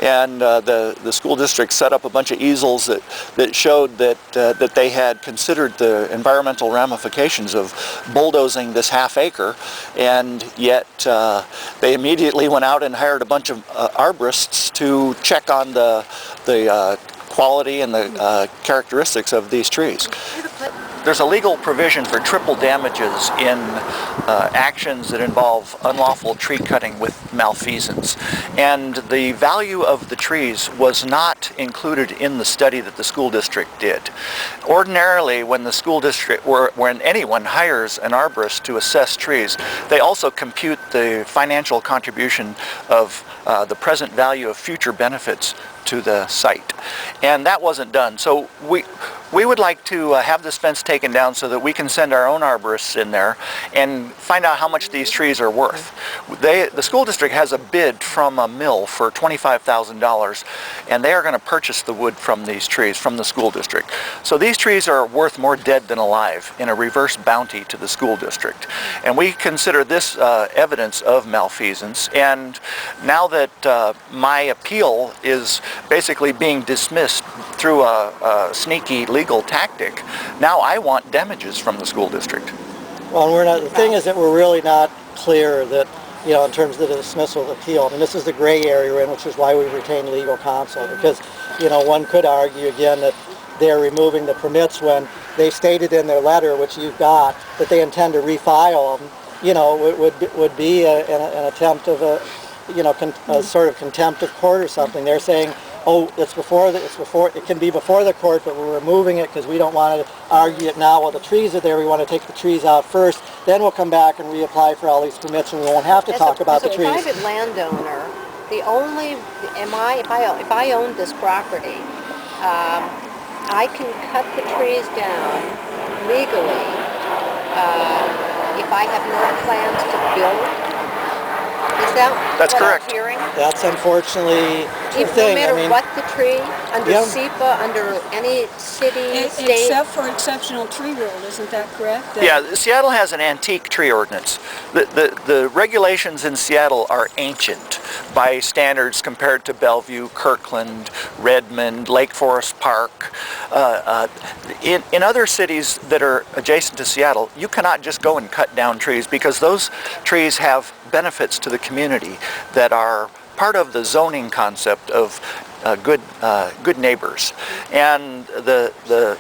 and the school district set up a bunch of easels that showed that they had considered the environmental ramifications of bulldozing this half acre, and yet they immediately went out and hired a bunch of arborists to check on the quality and the characteristics of these trees. There's a legal provision for triple damages in actions that involve unlawful tree cutting with malfeasance. And the value of the trees was not included in the study that the school district did. Ordinarily, when the school district, when anyone hires an arborist to assess trees, they also compute the financial contribution of the present value of future benefits to the site. And that wasn't done. So we would like to have this fence taken down so that we can send our own arborists in there and find out how much these trees are worth. The school district has a bid from a mill for $25,000, and they are going to purchase the wood from these trees from the school district. So these trees are worth more dead than alive in a reverse bounty to the school district. And we consider this evidence of malfeasance. And now that my appeal is basically being dismissed through a sneaky legal tactic, now I want damages from the school district. Well, we're not. The thing is that we're really not clear that, in terms of the dismissal of the appeal. I mean, this is the gray area we're in, which is why we retain legal counsel, because, one could argue again that they're removing the permits when they stated in their letter, which you've got, that they intend to refile them. Would be an attempt of a sort of contempt of court or something. They're saying, oh, it can be before the court, but we're removing it because we don't want to argue it now while the trees are there. We want to take the trees out first, then we'll come back and reapply for all these permits, and we won't have to talk about the trees. As a private landowner, if I owned this property, I can cut the trees down legally if I have no plans to build. Is that That's what correct. I'm hearing? That's unfortunately the thing. No matter what the tree, under SEPA, under any city, state? Except for exceptional tree rule, isn't that correct? Yeah, Seattle has an antique tree ordinance. The regulations in Seattle are ancient by standards compared to Bellevue, Kirkland, Redmond, Lake Forest Park. In other cities that are adjacent to Seattle, you cannot just go and cut down trees because those trees have benefits to the community that are part of the zoning concept of good neighbors. And the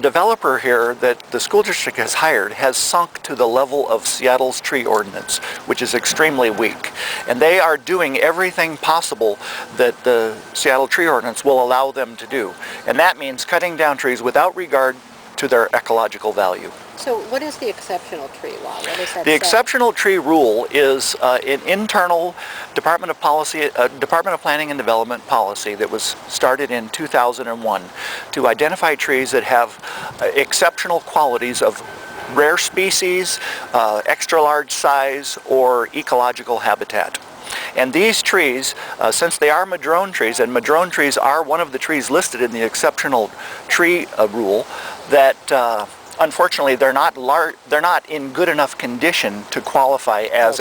developer here that the school district has hired has sunk to the level of Seattle's tree ordinance, which is extremely weak. And they are doing everything possible that the Seattle tree ordinance will allow them to do. And that means cutting down trees without regard to their ecological value. So what is the exceptional tree law? What does that The say? exceptional tree rule is an internal Department of Planning and Development policy that was started in 2001 to identify trees that have exceptional qualities of rare species, extra large size, or ecological habitat. And these trees, since they are madrone trees, and madrone trees are one of the trees listed in the exceptional tree rule, that unfortunately they're not in good enough condition to qualify as